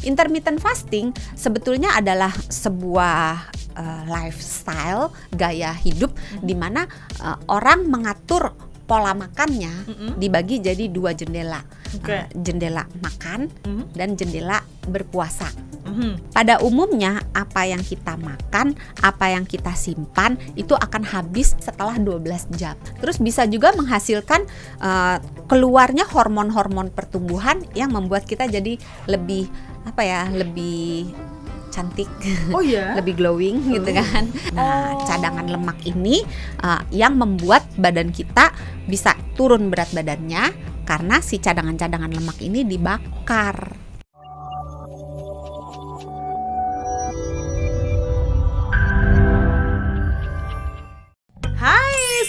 intermittent fasting sebetulnya adalah sebuah lifestyle, gaya hidup di mana orang mengatur pola makannya dibagi jadi 2 jendela. Jendela makan dan jendela berpuasa. Pada umumnya apa yang kita makan, apa yang kita simpan itu akan habis setelah 12 jam. Terus bisa juga menghasilkan keluarnya hormon-hormon pertumbuhan yang membuat kita jadi lebih cantik, lebih glowing gitu kan. Nah, cadangan lemak ini yang membuat badan kita bisa turun berat badannya karena si cadangan-cadangan lemak ini dibakar.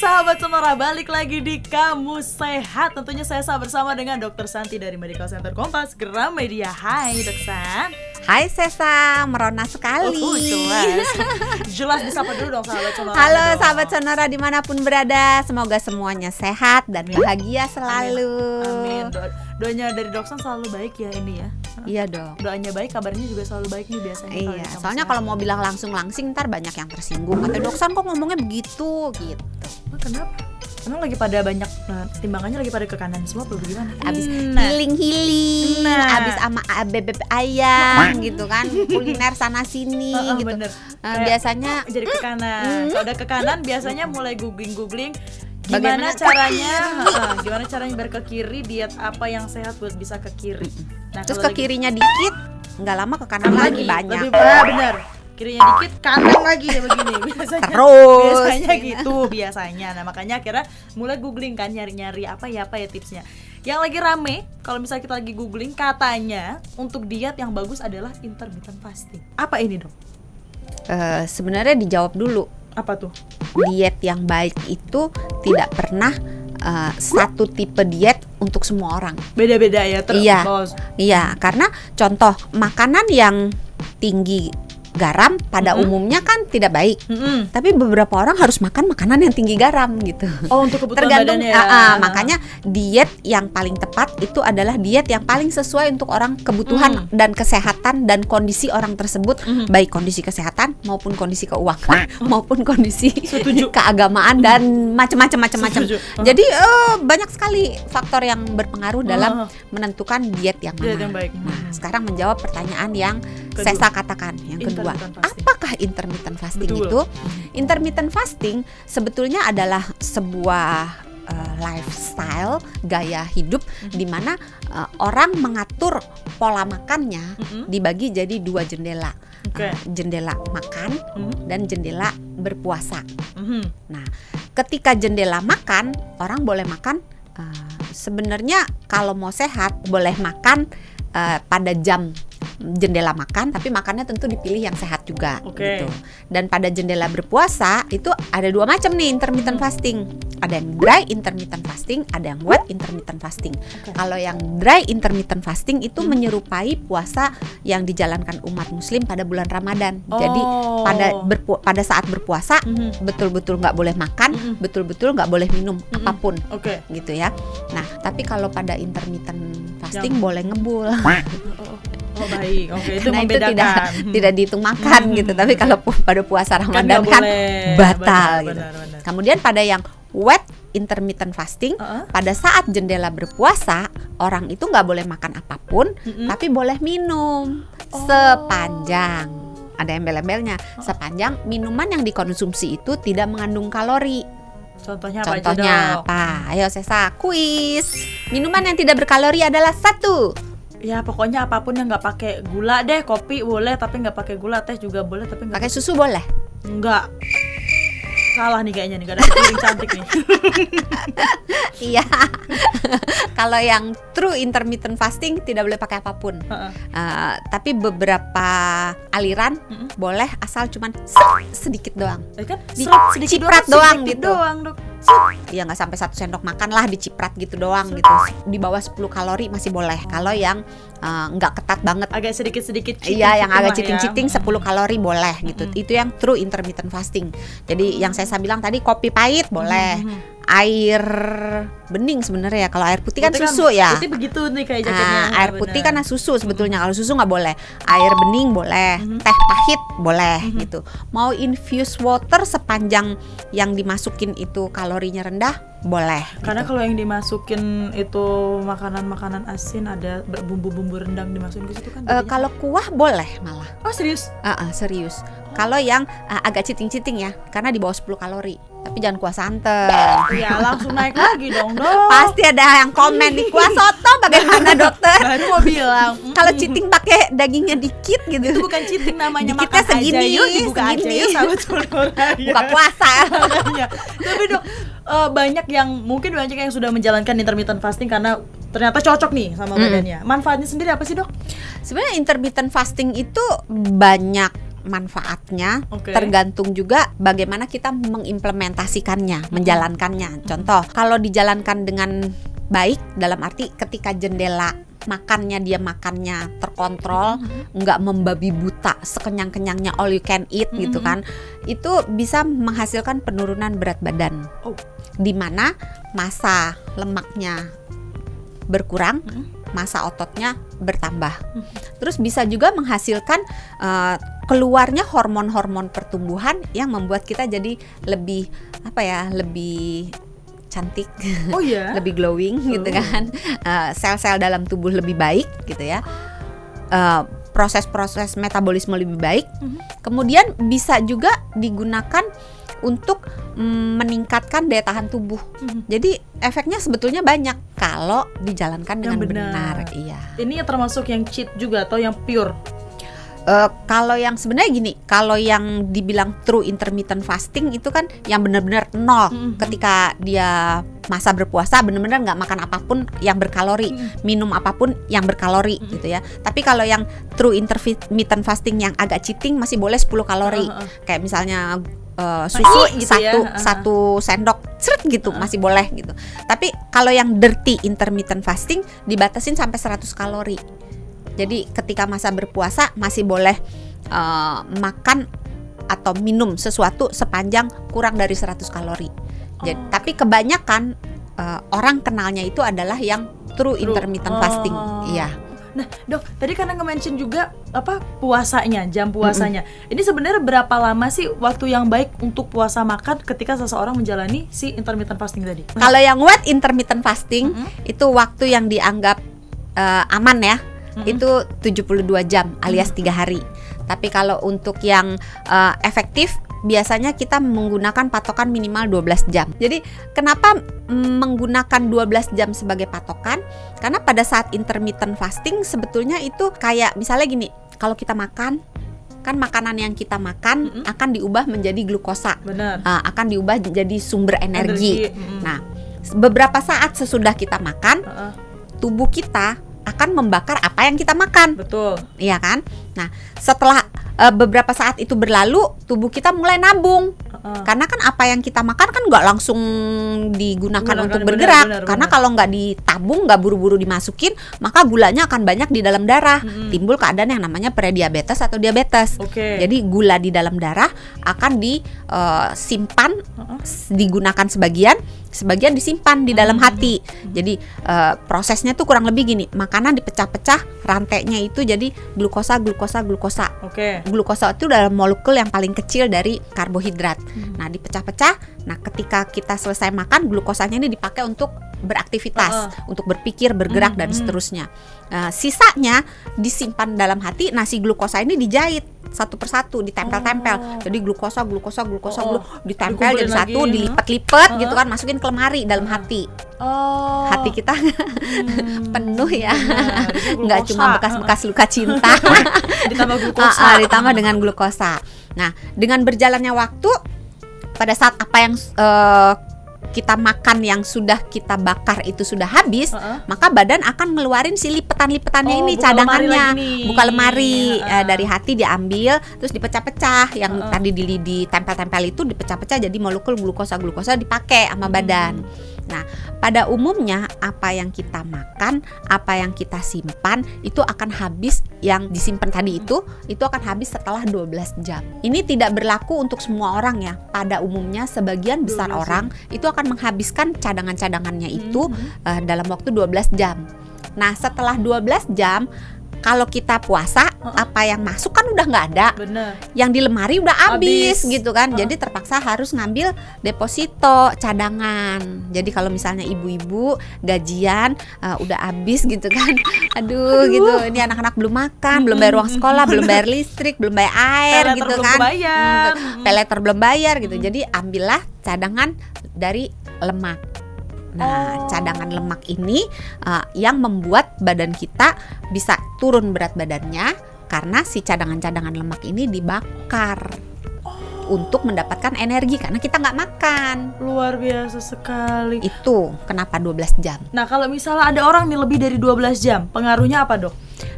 Sahabat Sonora, balik lagi di Kamu Sehat. Tentunya saya bersama dengan Dr. Santi dari Medical Center Kompas Gramedia. Hai Dok San. Hai Sesa, merona sekali. Jelas disapa dulu dong sahabat Sonora. Halo sahabat Sonora dimanapun berada, semoga semuanya sehat dan bahagia selalu. Amin. Doanya dari Dok San selalu baik ya ini ya. Iya dong. Doanya baik, kabarnya juga selalu baik nih biasanya. Iya, soalnya kalau mau bilang langsung ntar banyak yang tersinggung. Kata Dok San kok ngomongnya begitu gitu. Kenapa? Emang lagi pada banyak timbangannya lagi pada ke kanan semua apa gimana? Abis healing, abis sama bebek ayam gitu kan, kuliner sana sini gitu. Biasanya jadi ke kanan. Kalau udah ke kanan biasanya mulai googling gimana caranya biar ke kiri, diet apa yang sehat buat bisa ke kiri. Nah, terus ke kirinya dikit, nggak lama ke kanan lagi banyak. Bener. Kirinya dikit, kanan lagi ya begini biasanya gitu biasanya. Nah makanya akhirnya mulai googling kan, nyari apa ya tipsnya. Yang lagi rame kalau misalnya kita lagi googling, katanya untuk diet yang bagus adalah intermittent fasting. Apa ini Dok? Sebenarnya dijawab dulu. Apa tuh? Diet yang baik itu tidak pernah satu tipe diet untuk semua orang. Beda-beda ya terus. Iya, karena contoh makanan yang tinggi garam pada umumnya kan tidak baik. Tapi beberapa orang harus makan makanan yang tinggi garam gitu. Oh, untuk kebutuhan tergantung badannya ya. Makanya diet yang paling tepat itu adalah diet yang paling sesuai untuk orang kebutuhan dan kesehatan dan kondisi orang tersebut, baik kondisi kesehatan maupun kondisi keuangan maupun kondisi keagamaan dan macam-macam. Jadi banyak sekali faktor yang berpengaruh dalam menentukan diet yang mana. Diet yang baik. Nah, sekarang menjawab pertanyaan yang Sesa katakan yang kedua. Apakah intermittent fasting itu? Intermittent fasting sebetulnya adalah sebuah lifestyle, gaya hidup di mana orang mengatur pola makannya dibagi jadi 2 jendela. Jendela makan dan jendela berpuasa. Nah, ketika jendela makan, orang boleh makan sebenarnya kalau mau sehat boleh makan pada jam jendela makan, tapi makannya tentu dipilih yang sehat juga gitu. Dan pada jendela berpuasa itu ada 2 macam nih intermittent fasting. Ada yang dry intermittent fasting, ada yang wet intermittent fasting. Kalau yang dry intermittent fasting itu menyerupai puasa yang dijalankan umat muslim pada bulan Ramadan. Jadi pada saat berpuasa betul-betul nggak boleh makan, betul-betul nggak boleh minum apapun, gitu ya. Nah, tapi kalau pada intermittent fasting boleh ngebul. Oh baik, itu nah, membedakan. Itu tidak dihitung makan gitu. Tapi kalau pada puasa Ramadan kan batal gitu. Benar. Kemudian pada yang wet intermittent fasting, pada saat jendela berpuasa orang itu nggak boleh makan apapun, tapi boleh minum sepanjang, ada embel-embelnya, sepanjang minuman yang dikonsumsi itu tidak mengandung kalori. Contohnya apa? Ayo Sesa, kuis. Minuman yang tidak berkalori adalah 1. Ya pokoknya apapun yang nggak pakai gula deh. Kopi boleh tapi nggak pakai gula, teh juga boleh tapi nggak pakai susu boleh. Nggak. Salah nih kayaknya nih, gak ada piring cantik nih. Iya. Kalau yang true intermittent fasting tidak boleh pakai apapun. Tapi beberapa aliran boleh asal cuman sedikit doang. Kan diciprat doang gitu. Dok. Ya nggak sampai 1 sendok makan lah, diciprat gitu doang gitu. Di bawah 10 kalori masih boleh. Kalau yang nggak ketat banget, agak sedikit-sedikit iya, yang agak cheating-cheating 10 kalori boleh gitu. Itu yang true intermittent fasting. Jadi yang saya bilang tadi, kopi pahit boleh, air bening sebenarnya ya. Kalau air putih kan Putih susu ya. Putih begitu nih kayak jaketnya. Air putih kan susu sebetulnya. Kalau susu nggak boleh. Air bening boleh, teh pahit boleh gitu. Mau infused water sepanjang yang dimasukin itu kalorinya rendah boleh. Karena gitu. kalau yang dimasukin itu makanan-makanan asin ada bumbu-bumbu rendang dimasukin ke situ kan. Kalau kuah boleh malah. Oh serius? Serius. Kalau yang agak citing-citing ya, karena di bawah 10 kalori. Tapi jangan kuah santan. Ya langsung naik lagi dong. Pasti ada yang komen nih, kuah soto bagaimana dokter? Baru mau bilang. Kalau citing pakai dagingnya dikit gitu. Itu bukan citing namanya, Dikitnya makan segini, aja yuk, dibuka aja segini. yuk sahabat Sonora. Buka puasa. Makanya. Tapi dok, banyak yang sudah menjalankan intermittent fasting karena ternyata cocok nih sama badannya. Manfaatnya sendiri apa sih dok? Sebenarnya intermittent fasting itu banyak manfaatnya, tergantung juga bagaimana kita mengimplementasikannya, menjalankannya. Contoh, kalau dijalankan dengan baik, dalam arti ketika jendela makannya dia makannya terkontrol, nggak membabi buta sekenyang-kenyangnya all you can eat gitu kan, itu bisa menghasilkan penurunan berat badan, dimana massa lemaknya berkurang, massa ototnya bertambah. Terus bisa juga menghasilkan keluarnya hormon-hormon pertumbuhan yang membuat kita jadi lebih lebih cantik, lebih glowing gitu kan, sel-sel dalam tubuh lebih baik gitu ya, proses-proses metabolisme lebih baik. Kemudian bisa juga digunakan untuk meningkatkan daya tahan tubuh. Jadi efeknya sebetulnya banyak kalau dijalankan dengan benar. Iya. Ini termasuk yang cheat juga atau yang pure? Kalau yang sebenarnya gini, kalau yang dibilang true intermittent fasting itu kan yang benar-benar nol. Ketika dia masa berpuasa benar-benar nggak makan apapun yang berkalori, minum apapun yang berkalori gitu ya. Tapi kalau yang true intermittent fasting yang agak cheating masih boleh 10 kalori. Kayak misalnya susu gitu satu sendok gitu masih boleh gitu. Tapi kalau yang dirty intermittent fasting dibatasin sampai 100 kalori. Jadi ketika masa berpuasa masih boleh makan atau minum sesuatu sepanjang kurang dari 100 kalori. Jadi, tapi kebanyakan orang kenalnya itu adalah yang true intermittent fasting. Iya. Nah, dok, tadi karena nge-mention juga puasanya, jam puasanya. Ini sebenarnya berapa lama sih waktu yang baik untuk puasa makan ketika seseorang menjalani si intermittent fasting tadi? Kalau yang wet intermittent fasting itu waktu yang dianggap aman ya. Itu 72 jam alias 3 hari. Tapi kalau untuk yang efektif biasanya kita menggunakan patokan minimal 12 jam. Jadi kenapa menggunakan 12 jam sebagai patokan? Karena pada saat intermittent fasting sebetulnya itu kayak misalnya gini, kalau kita makan kan makanan yang kita makan akan diubah menjadi glukosa. Benar. Akan diubah menjadi sumber energi. Nah, beberapa saat sesudah kita makan, tubuh kita akan membakar apa yang kita makan. Betul. Iya kan? Nah, setelah beberapa saat itu berlalu, tubuh kita mulai nabung. Karena kan apa yang kita makan kan nggak langsung digunakan untuk bergerak. Karena kalau nggak ditabung, nggak buru-buru dimasukin, maka gulanya akan banyak di dalam darah. Timbul keadaan yang namanya prediabetes atau diabetes. Jadi gula di dalam darah akan disimpan, digunakan sebagian disimpan di dalam hati. Jadi prosesnya tuh kurang lebih gini, makanan dipecah-pecah, rantainya itu jadi glukosa. Glukosa itu adalah molekul yang paling kecil dari karbohidrat. Nah, dipecah-pecah. Nah, ketika kita selesai makan, glukosanya ini dipakai untuk beraktivitas, untuk berpikir, bergerak dan seterusnya. Sisanya disimpan dalam hati. Nah, si glukosa ini dijahit satu persatu, ditempel-tempel. Jadi glukosa ditempel jadi satu, dilipat-lipat gitu kan, masukin ke lemari dalam hati. Hati kita penuh ya, nggak cuma bekas-bekas luka cinta. Ditambah glukosa. Ditambah dengan glukosa. Nah, dengan berjalannya waktu, pada saat apa yang kita makan yang sudah kita bakar itu sudah habis, maka badan akan ngeluarin si lipetan-lipetannya ini, cadangannya. Buka lemari, dari hati diambil, terus dipecah-pecah. Yang tadi ditempel-tempel itu dipecah-pecah jadi molekul glukosa dipakai sama badan. Nah, pada umumnya apa yang kita makan, apa yang kita simpan itu akan habis, yang disimpan tadi itu akan habis setelah 12 jam. Ini tidak berlaku untuk semua orang ya. Pada umumnya sebagian besar orang itu akan menghabiskan cadangan-cadangannya itu dalam waktu 12 jam. Nah, setelah 12 jam kalau kita puasa, apa yang masuk kan udah nggak ada. Bener. Yang di lemari udah habis gitu kan. Jadi terpaksa harus ngambil deposito, cadangan. Jadi kalau misalnya ibu-ibu gajian udah habis gitu kan. Aduh gitu. Ini anak-anak belum makan, belum bayar uang sekolah, belum bayar listrik, belum bayar air Peleter gitu belum kan. kebayar. Peleter belum bayar gitu. Jadi ambillah cadangan dari lemak. Nah, cadangan lemak ini yang membuat badan kita bisa turun berat badannya karena si cadangan-cadangan lemak ini dibakar untuk mendapatkan energi karena kita nggak makan. Luar biasa sekali. Itu kenapa 12 jam. Nah, kalau misalnya ada orang nih lebih dari 12 jam, pengaruhnya apa, Dok?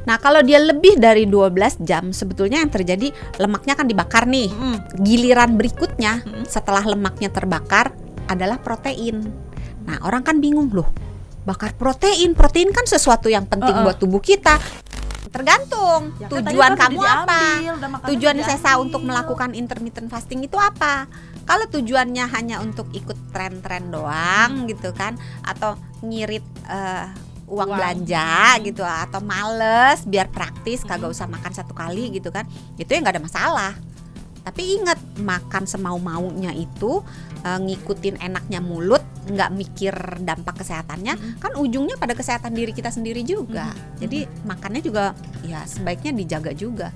Nah, kalau dia lebih dari 12 jam, sebetulnya yang terjadi lemaknya kan dibakar nih. Giliran berikutnya setelah lemaknya terbakar adalah protein. Nah, orang kan bingung loh, bakar protein kan sesuatu yang penting buat tubuh kita. Tergantung Ya, tujuan kan kamu apa. Tujuan saya diambil. untuk melakukan intermittent fasting itu apa? Kalau tujuannya hanya untuk ikut tren-tren doang gitu kan, atau ngirit uang belanja gitu, atau males biar praktis kagak usah makan satu kali gitu kan, itu ya nggak ada masalah. Tapi ingat, makan semau-maunya itu ngikutin enaknya mulut, nggak mikir dampak kesehatannya, kan ujungnya pada kesehatan diri kita sendiri juga. Jadi makannya juga ya sebaiknya dijaga juga.